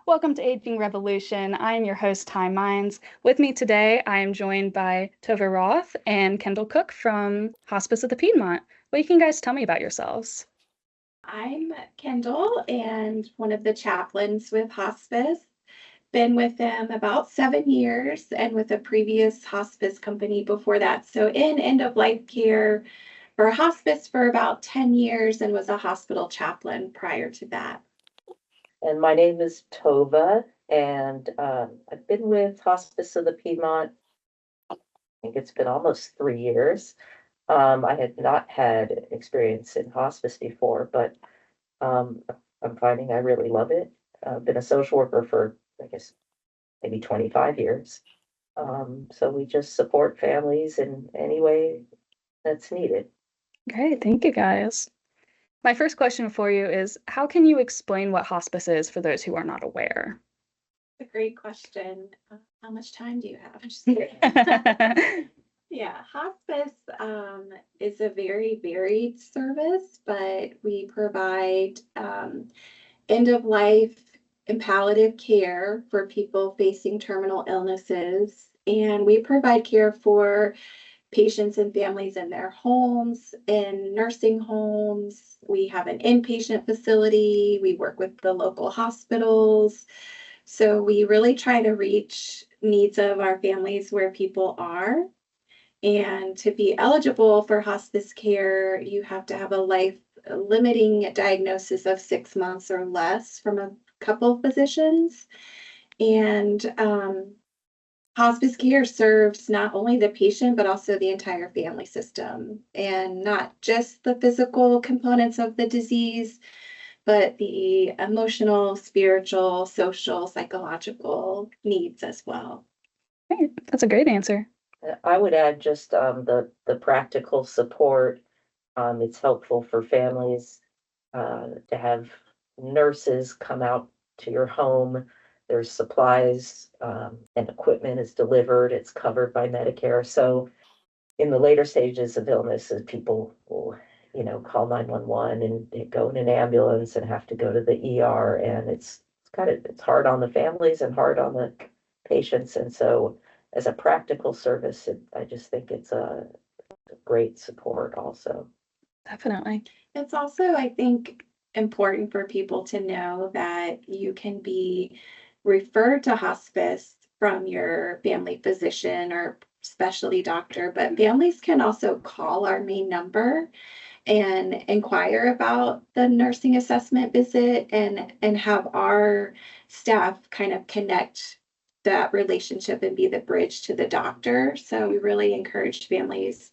Welcome to Aging Revolution. I am your host, Ty Mines. With me today, I am joined by Tova Roth and Kendall Cook from Hospice of the Piedmont. What can you guys tell me about yourselves? I'm Kendall and one of the chaplains with Hospice. Been with them about 7 years and with a previous hospice company before that. So in end of life care for hospice for about 10 years and was a hospital chaplain prior to that. And my name is Tova, and I've been with Hospice of the Piedmont. I think it's been almost 3 years. I had not had experience in hospice before, but um, I'm finding I really love it. I've been a social worker for, I guess, maybe 25 years. So we just support families in any way that's needed. Great, thank you guys. My first question for you is, how can you explain what hospice is for those who are not aware? A great question. How much time do you have? I'm just kidding. Yeah, hospice is a very varied service, but we provide end of life and palliative care for people facing terminal illnesses. And we provide care for patients and families in their homes, in nursing homes. We have an inpatient facility. We work with the local hospitals. So we really try to reach needs of our families where people are. And to be eligible for hospice care, you have to have a life limiting diagnosis of 6 months or less from a couple physicians. And hospice care serves not only the patient, but also the entire family system, and not just the physical components of the disease, but the emotional, spiritual, social, psychological needs as well. Great, that's a great answer. I would add just the practical support. It's helpful for families to have nurses come out to your home. There's supplies and equipment is delivered. It's covered by Medicare. So in the later stages of illness, people will, call 911 and go in an ambulance and have to go to the ER. And it's hard on the families and hard on the patients. And so as a practical service, I just think it's a great support also. Definitely. It's also, I think, important for people to know that you can be referred to hospice from your family physician or specialty doctor, but families can also call our main number and inquire about the nursing assessment visit and have our staff kind of connect that relationship and be the bridge to the doctor. So we really encourage families,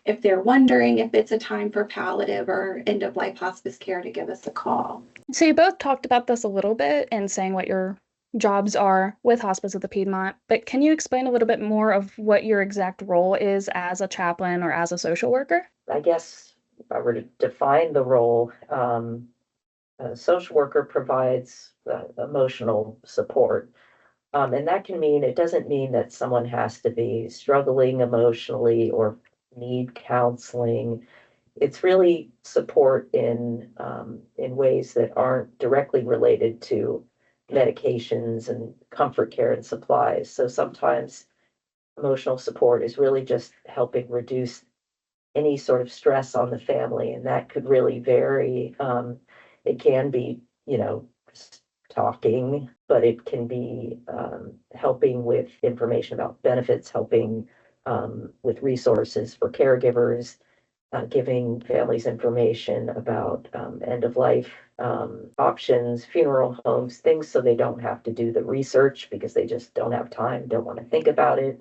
if they're wondering if it's a time for palliative or end of life hospice care, to give us a call. So you both talked about this a little bit and saying what your jobs are with Hospice of the Piedmont, but can you explain a little bit more of what your exact role is as a chaplain or as a social worker? I guess if I were to define the role, a social worker provides emotional support. And that can mean, it doesn't mean that someone has to be struggling emotionally or need counseling. It's really support in ways that aren't directly related to medications and comfort care and supplies. So sometimes emotional support is really just helping reduce any sort of stress on the family, and that could really vary. It can be, just talking, but it can be helping with information about benefits, helping with resources for caregivers, giving families information about end of life options, funeral homes, things so they don't have to do the research because they just don't have time, don't want to think about it.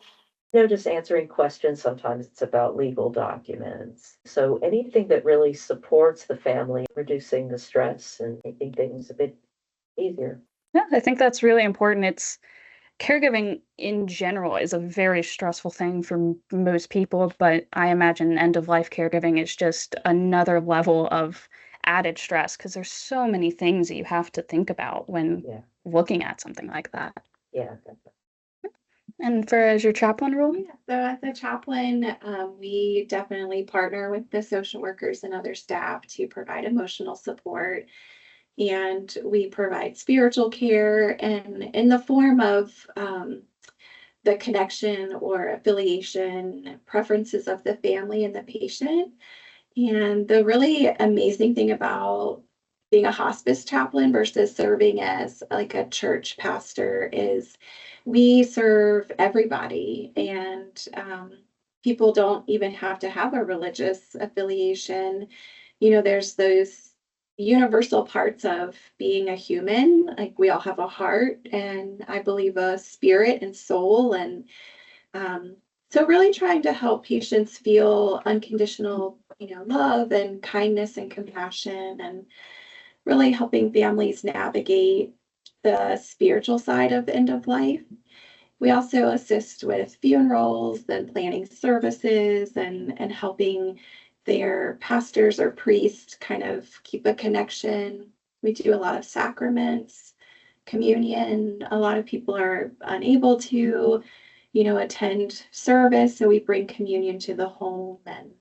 Just answering questions. Sometimes it's about legal documents. So anything that really supports the family, reducing the stress and making things a bit easier. Yeah, I think that's really important. It's caregiving in general is a very stressful thing for most people, but I imagine end of life caregiving is just another level of added stress because there's so many things that you have to think about when Yeah, looking at something like that. yeah. And for as your chaplain role? Yeah, so as a chaplain, we definitely partner with the social workers and other staff to provide emotional support and we provide spiritual care and in the form of the connection or affiliation preferences of the family and the patient. And the really amazing thing about being a hospice chaplain versus serving as like a church pastor is we serve everybody, and people don't even have to have a religious affiliation. There's those universal parts of being a human. Like we all have a heart, and I believe a spirit and soul, and so really trying to help patients feel unconditional, love and kindness and compassion, and really helping families navigate the spiritual side of end of life. We also assist with funerals and planning services, and helping their pastors or priests kind of keep a connection. We do a lot of sacraments, communion. A lot of people are unable to, attend service, so we bring communion to the home, and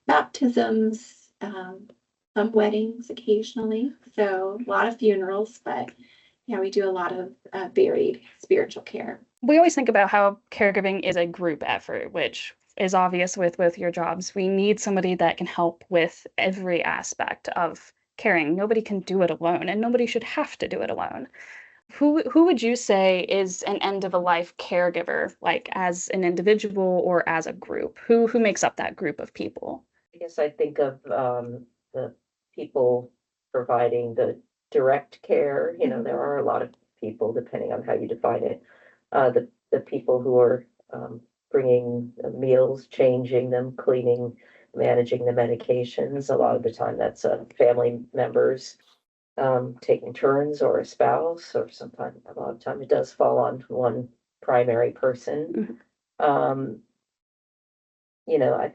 baptisms, some weddings occasionally. So a lot of funerals, but yeah, we do a lot of varied spiritual care. We always think about how caregiving is a group effort, which is obvious with both your jobs. We need somebody that can help with every aspect of caring. Nobody can do it alone, and nobody should have to do it alone. Who would you say is an end of a life caregiver, like as an individual or as a group? Who makes up that group of people? I guess I think of the people providing the direct care. There are a lot of people, depending on how you define it. The people who are bringing meals, changing them, cleaning, managing the medications. A lot of the time, that's family members taking turns, or a spouse, or sometimes a lot of time it does fall on one primary person. Mhm.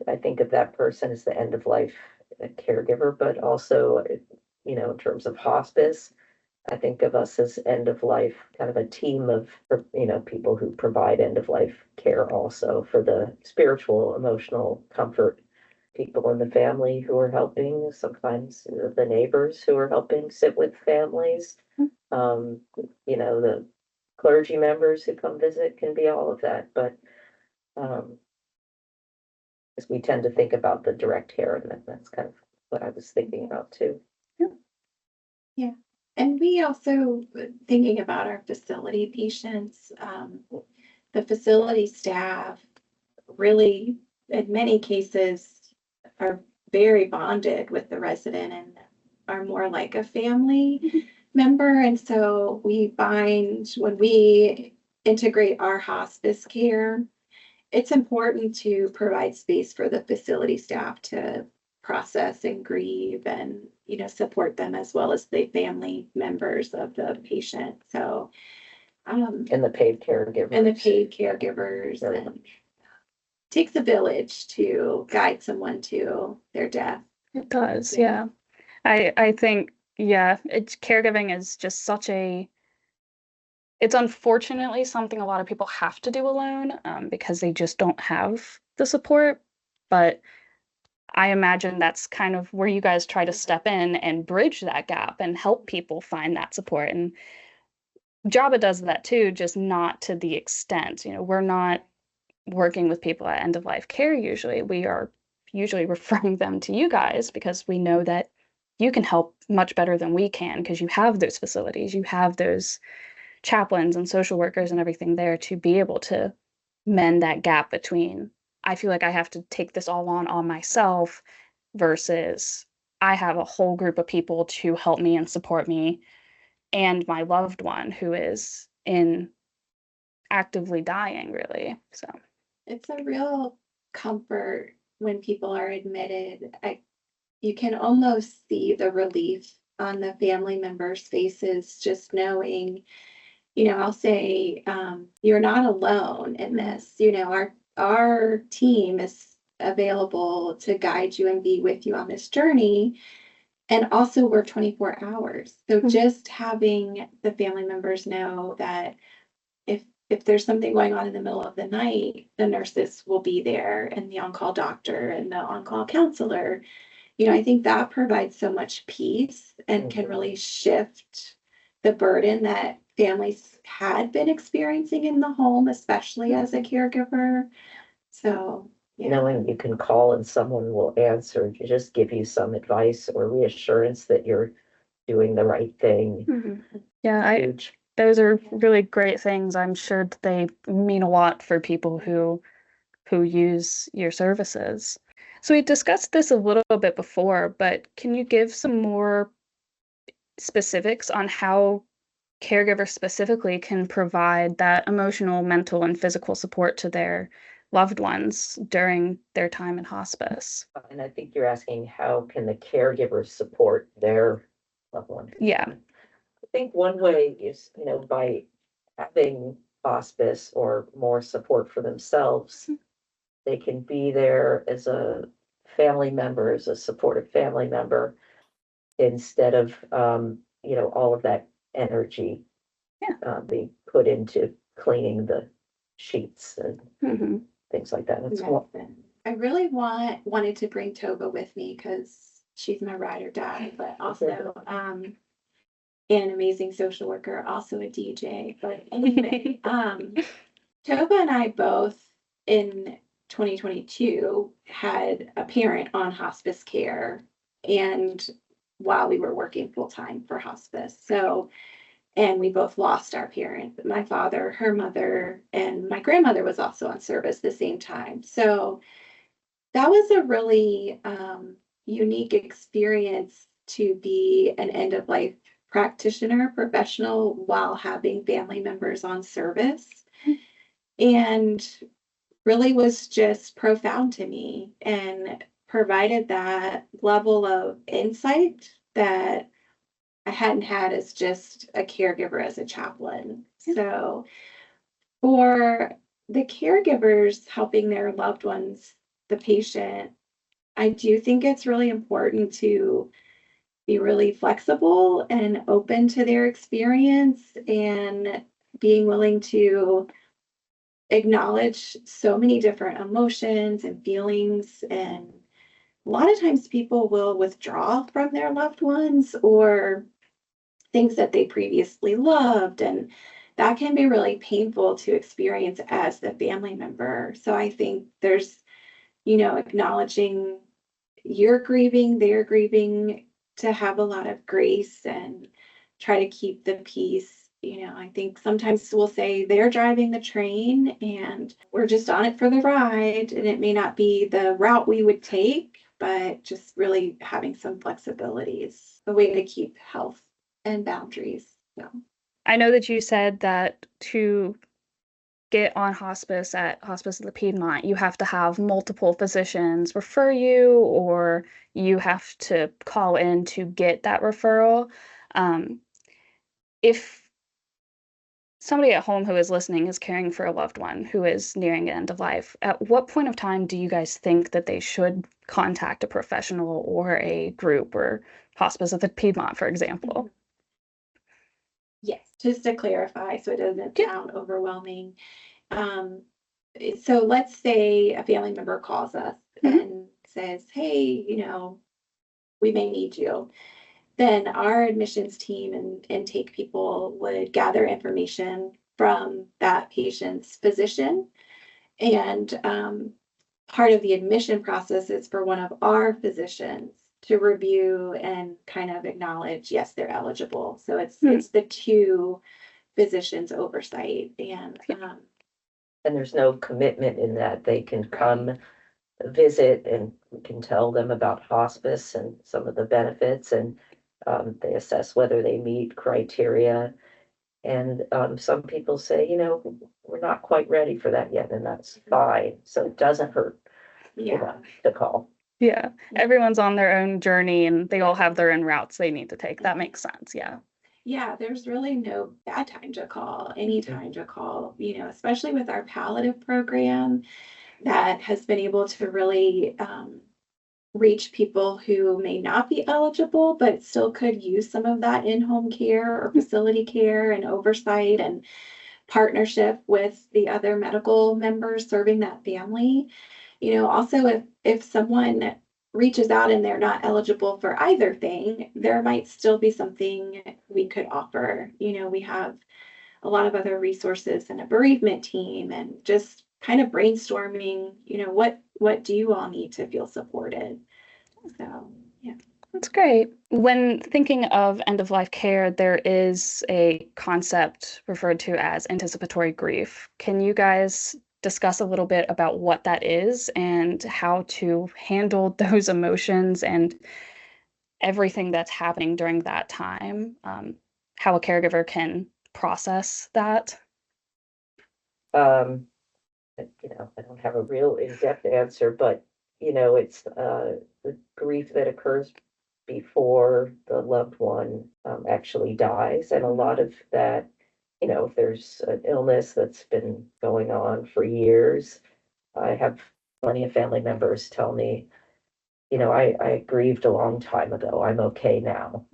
I think of that person as the end of life caregiver, but also, in terms of hospice, I think of us as end of life, kind of a team of, people who provide end of life care also for the spiritual, emotional comfort, people in the family who are helping, sometimes the neighbors who are helping sit with families, the clergy members who come visit, can be all of that, but um, because we tend to think about the direct care, and that's kind of what I was thinking about too. Yeah. And we also, thinking about our facility patients, the facility staff really, in many cases, are very bonded with the resident and are more like a family member. And so we find when we integrate our hospice care, it's important to provide space for the facility staff to process and grieve, and support them as well as the family members of the patient. So And the paid caregivers. and the paid caregivers, Very and much. takes a village to guide someone to their death. It does, yeah. I think, yeah, caregiving is just it's unfortunately something a lot of people have to do alone, because they just don't have the support. But I imagine that's kind of where you guys try to step in and bridge that gap and help people find that support. And Java does that too, just not to the extent. We're not working with people at end of life care usually. We are usually referring them to you guys because we know that you can help much better than we can, because you have those facilities, you have those chaplains and social workers and everything there to be able to mend that gap between, I feel like I have to take this all on myself, versus I have a whole group of people to help me and support me and my loved one who is in actively dying, really. So It's a real comfort when people are admitted. You can almost see the relief on the family members' faces, just knowing, I'll say, you're not alone in this. Our team is available to guide you and be with you on this journey. And also we're 24 hours. So just having the family members know that if there's something going on in the middle of the night, the nurses will be there, and the on-call doctor and the on-call counselor, I think that provides so much peace and can really shift the burden that families had been experiencing in the home, especially as a caregiver. So, yeah. Knowing you can call and someone will answer, to just give you some advice or reassurance that you're doing the right thing. Yeah, Huge. those are really great things. I'm sure that they mean a lot for people who use your services. So we discussed this a little bit before, but can you give some more specifics on how caregivers specifically can provide that emotional, mental, and physical support to their loved ones during their time in hospice? And I think you're asking, how can the caregivers support their loved one? Yeah. I think one way is, by having hospice or more support for themselves, they can be there as a family member, as a supportive family member, instead of, all of that energy Yeah. being put into cleaning the sheets and hmm things like that. That's Medicine. I really wanted to bring Toba with me because she's my ride or die, but also an amazing social worker, also a DJ. But anyway, Toba and I both in 2022 had a parent on hospice care, and while we were working full time for hospice. So, and we both lost our parent, my father, her mother, and my grandmother was also on service the same time. So that was a really unique experience to be an end of life practitioner, professional, while having family members on service. And really was just profound to me and provided that level of insight that I hadn't had as just a caregiver, as a chaplain. So for the caregivers helping their loved ones, the patient, I do think it's really important to be really flexible and open to their experience and being willing to acknowledge so many different emotions and feelings. And a lot of times people will withdraw from their loved ones or things that they previously loved. And that can be really painful to experience as the family member. So I think there's, acknowledging you're grieving, they're grieving, to have a lot of grace and try to keep the peace. I think sometimes we'll say they're driving the train and we're just on it for the ride, and it may not be the route we would take, but just really having some flexibility is a way to keep health and boundaries. So. I know that you said that to get on Hospice at the Piedmont, you have to have multiple physicians refer you, or you have to call in to get that referral. If somebody at home who is listening is caring for a loved one who is nearing the end of life, at what point of time do you guys think that they should contact a professional or a group, or Hospice at the Piedmont, for example? Yes, just to clarify so it doesn't sound overwhelming. So let's say a family member calls us and says, hey, we may need you. Then our admissions team and intake people would gather information from that patient's physician. And part of the admission process is for one of our physicians to review and kind of acknowledge, yes, they're eligible. So it's the two physicians oversight. And there's no commitment in that. They can come visit and we can tell them about hospice and some of the benefits, and they assess whether they meet criteria. And some people say, we're not quite ready for that yet, and that's fine. So it doesn't hurt to call. Yeah, everyone's on their own journey and they all have their own routes they need to take. That makes sense. Yeah. Yeah, there's really no bad time to call, any time to call, especially with our palliative program that has been able to really reach people who may not be eligible, but still could use some of that in-home care or facility care and oversight and partnership with the other medical members serving that family. Also, if someone reaches out and they're not eligible for either thing, there might still be something we could offer. We have a lot of other resources and a bereavement team, and just kind of brainstorming, what do you all need to feel supported? So, yeah. That's great. When thinking of end of life care, there is a concept referred to as anticipatory grief. Can you guys discuss a little bit about what that is and how to handle those emotions and everything that's happening during that time? How a caregiver can process that? Um, I don't have a real in-depth answer, but, it's, the grief that occurs before the loved one, actually dies, and a lot of that, if there's an illness that's been going on for years, I have plenty of family members tell me, I grieved a long time ago. I'm okay now.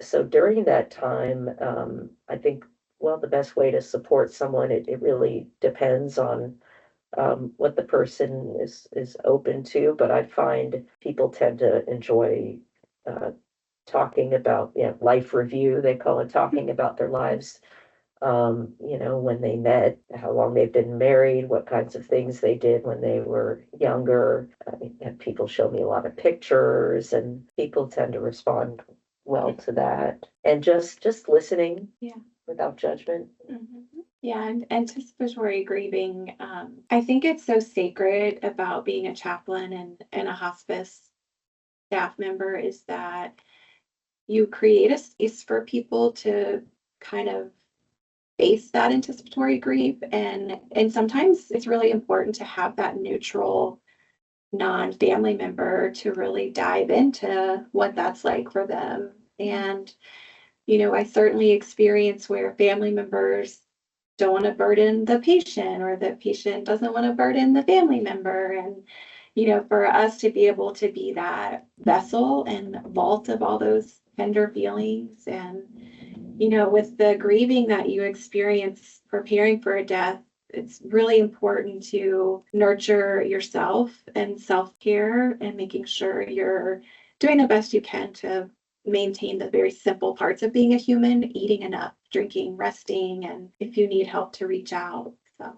So during that time, I think, well, the best way to support someone, it really depends on what the person is open to, but I find people tend to enjoy talking about, life review, they call it, talking about their lives, when they met, how long they've been married, what kinds of things they did when they were younger. I mean, and people show me a lot of pictures, and people tend to respond well to that. And just listening, Yeah. without judgment. Mhm. Yeah, and anticipatory grieving. I think it's so sacred about being a chaplain and a hospice staff member, is that you create a space for people to kind of face that anticipatory grief, and sometimes it's really important to have that neutral non-family member to really dive into what that's like for them. And I certainly experience where family members don't want to burden the patient, or the patient doesn't want to burden the family member. And, for us to be able to be that vessel and vault of all those tender feelings. And, with the grieving that you experience preparing for a death, it's really important to nurture yourself and self-care, and making sure you're doing the best you can to maintain the very simple parts of being a human: eating enough, drinking, resting, and if you need help, to reach out. So,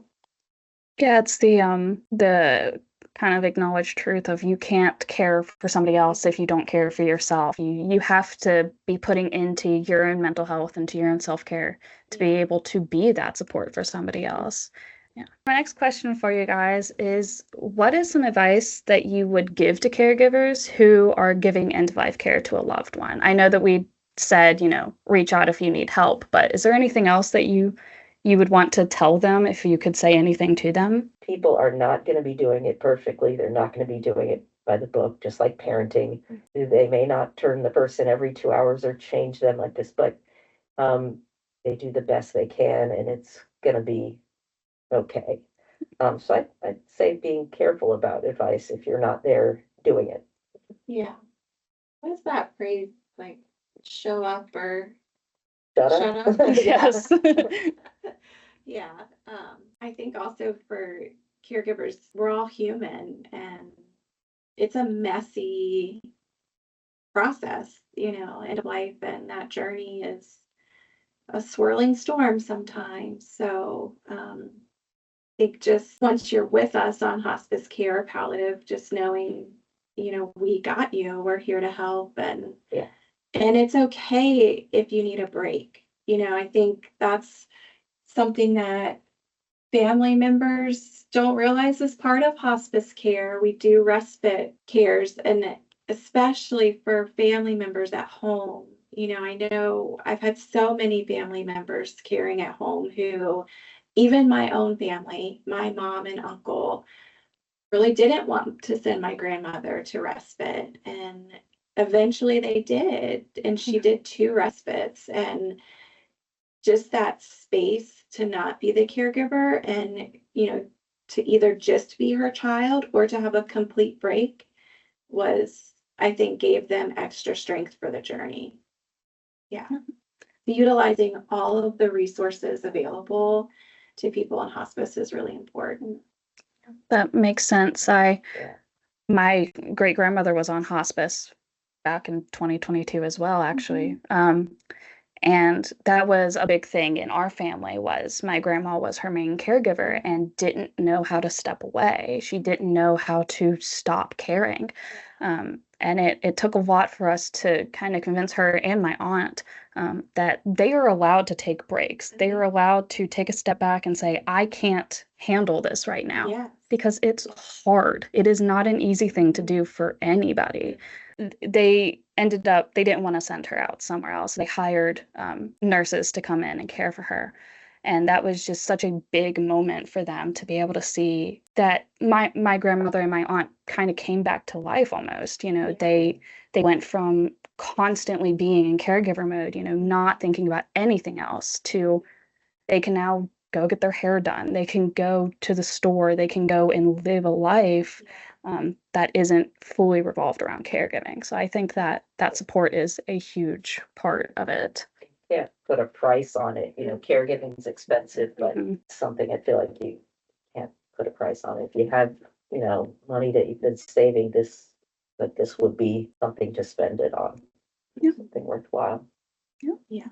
Yeah, it's the kind of acknowledged truth of you can't care for somebody else if you don't care for yourself. You have to be putting into your own mental health, into your own self-care to be able to be that support for somebody else. Yeah. My next question for you guys is, what is some advice that you would give to caregivers who are giving end-of-life care to a loved one? I know that we said, reach out if you need help, but is there anything else that you would want to tell them if you could say anything to them? People are not going to be doing it perfectly. They're not going to be doing it by the book, just like parenting. They may not turn the person every 2 hours or change them like this, but they do the best they can, and it's going to be okay. So I'd say being careful about advice if you're not there doing it. yeah. What is that phrase? Like, show up or Shut shut up. up? Yeah. Yes. Yeah. I think also for caregivers, we're all human, and it's a messy process, end of life, and that journey is a swirling storm sometimes. So, I think just once you're with us on hospice care, palliative, just knowing, we got you, we're here to help, Yeah. and it's okay if you need a break. I think that's something that family members don't realize is part of hospice care. We do respite cares, and especially for family members at home. I know I've had so many family members caring at home who, even my own family, my mom and uncle, really didn't want to send my grandmother to respite. And eventually they did. And she did 2 respites. And just that space to not be the caregiver, and to either just be her child or to have a complete break, was, I think, gave them extra strength for the journey. Yeah. Utilizing all of the resources available to people in hospice is really important. That makes sense. Yeah. My great grandmother was on hospice back in 2022 as well, actually. And that was a big thing in our family was my grandma was her main caregiver and didn't know how to step away. She didn't know how to stop caring. And it took a lot for us to kind of convince her and my aunt that they are allowed to take breaks. They are allowed to take a step back and say, I can't handle this right now. Yeah. Because it's hard. It is not an easy thing to do for anybody. They ended up, they didn't want to send her out somewhere else. They hired nurses to come in and care for her. And that was just such a big moment for them to be able to see that my grandmother and my aunt kind of came back to life almost. They went from constantly being in caregiver mode, not thinking about anything else, to they can now go get their hair done. They can go to the store. They can go and live a life that isn't fully revolved around caregiving. So I think that that support is a huge part of it. Can't put a price on it, caregiving is expensive, but Mhm. something I feel like you can't put a price on it. If you have, money that you've been saving, this would be something to spend it on. Yeah. Something worthwhile. Yeah.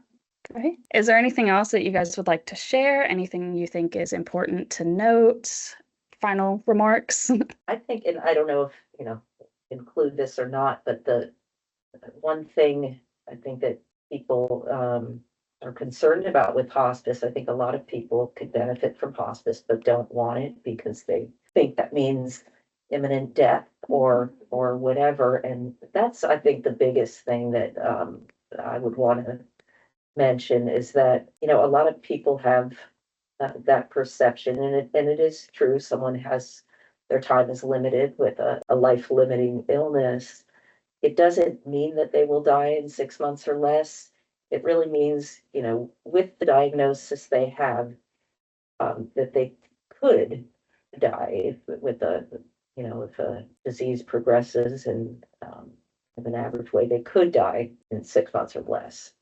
Right. Is there anything else that you guys would like to share? Anything you think is important to note? Final remarks? I think, and I don't know if, include this or not, but the one thing I think that people are concerned about with hospice, I think a lot of people could benefit from hospice, but don't want it because they think that means imminent death or whatever. And that's, I think, the biggest thing that I would want to mention is that, a lot of people have that perception, and it is true. Someone has their time is limited with a life limiting illness. It doesn't mean that they will die in 6 months or less. It really means, with the diagnosis they have, that they could die if a disease progresses and in an average way, they could die in 6 months or less.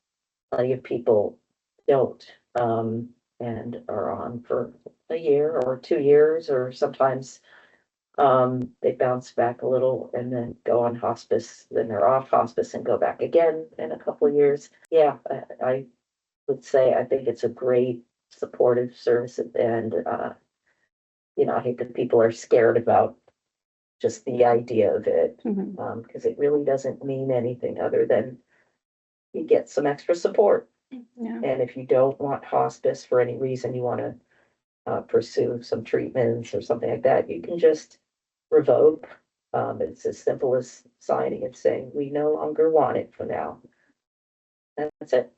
Plenty of people don't, and are on for a year or 2 years, or sometimes they bounce back a little and then go on hospice, then they're off hospice and go back again in a couple of years. Yeah, I would say I think it's a great supportive service, and I hate that people are scared about just the idea of it, Mhm. because it really doesn't mean anything other than you get some extra support. Yeah. And if you don't want hospice for any reason, you want to pursue some treatments or something like that, you can just revoke. It's as simple as signing and saying, we no longer want it for now. That's it.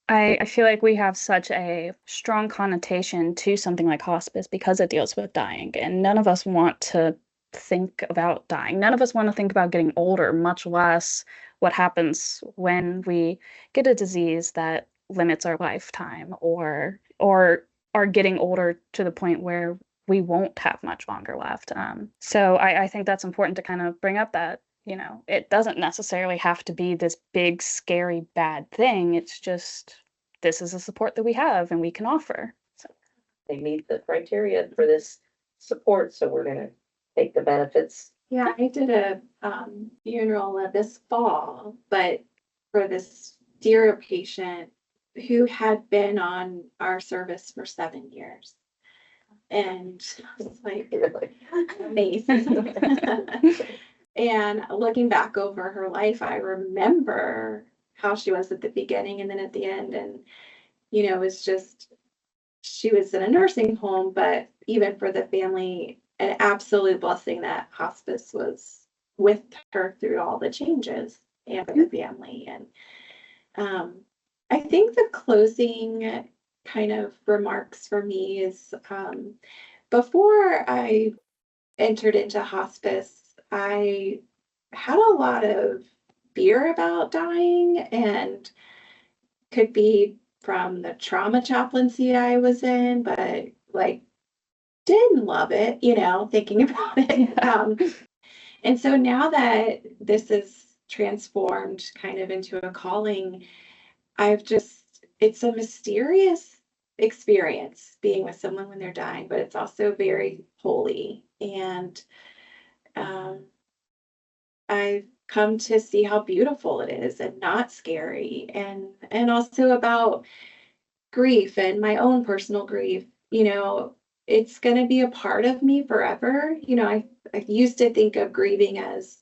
I feel like we have such a strong connotation to something like hospice because it deals with dying, and none of us want to think about dying. None of us want to think about getting older, much less what happens when we get a disease that limits our lifetime or are getting older to the point where we won't have much longer left. So I think that's important to kind of bring up that it doesn't necessarily have to be this big, scary, bad thing. It's just this is a support that we have and we can offer. So, They meet the criteria for this support, so we're gonna take the benefits. Yeah, I did a funeral this fall, but for this dear patient who had been on our service for 7 years. And I was like, amazing. And looking back over her life, I remember how she was at the beginning and then at the end. And, it's just, she was in a nursing home, but even for the family, an absolute blessing that hospice was with her through all the changes and for the family. And I think the closing kind of remarks for me is before I entered into hospice, I had a lot of fear about dying, and could be from the trauma chaplaincy I was in, but like didn't love it, thinking about it. And so now that this is transformed kind of into a calling, it's a mysterious experience being with someone when they're dying, but it's also very holy. And I've come to see how beautiful it is and not scary, and also about grief and my own personal grief. It's going to be a part of me forever. I used to think of grieving as,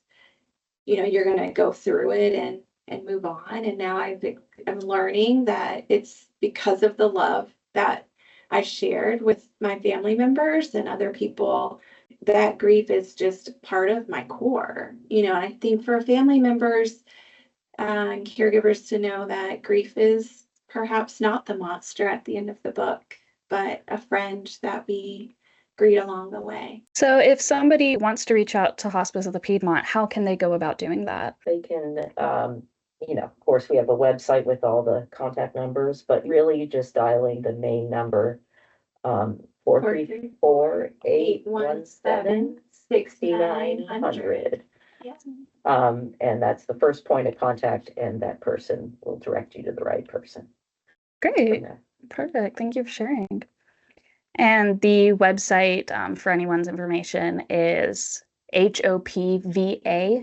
you're going to go through it and move on. And now I'm learning that it's because of the love that I shared with my family members and other people, that grief is just part of my core. I think for family members and caregivers to know that grief is perhaps not the monster at the end of the book, but a friend that we greet along the way. So if somebody wants to reach out to Hospice of the Piedmont, how can they go about doing that? They can, of course, we have a website with all the contact numbers, but really just dialing the main number, 434-817-6900. Yeah. And that's the first point of contact, and that person will direct you to the right person. Great. Perfect. Thank you for sharing. And the website for anyone's information is hopva.org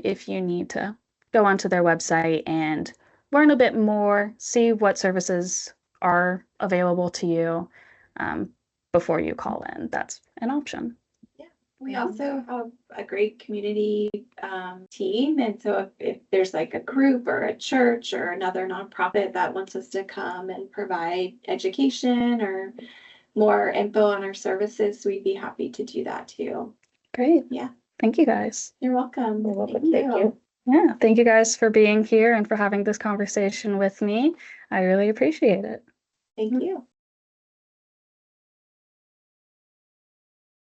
if you need to go onto their website and learn a bit more, see what services are available to you before you call in. That's an option. We also have a great community team. And so if there's like a group or a church or another nonprofit that wants us to come and provide education or more info on our services, we'd be happy to do that too. Great. Yeah. Thank you guys. You're welcome. You're welcome. Thank you. Yeah. Thank you guys for being here and for having this conversation with me. I really appreciate it. Thank you.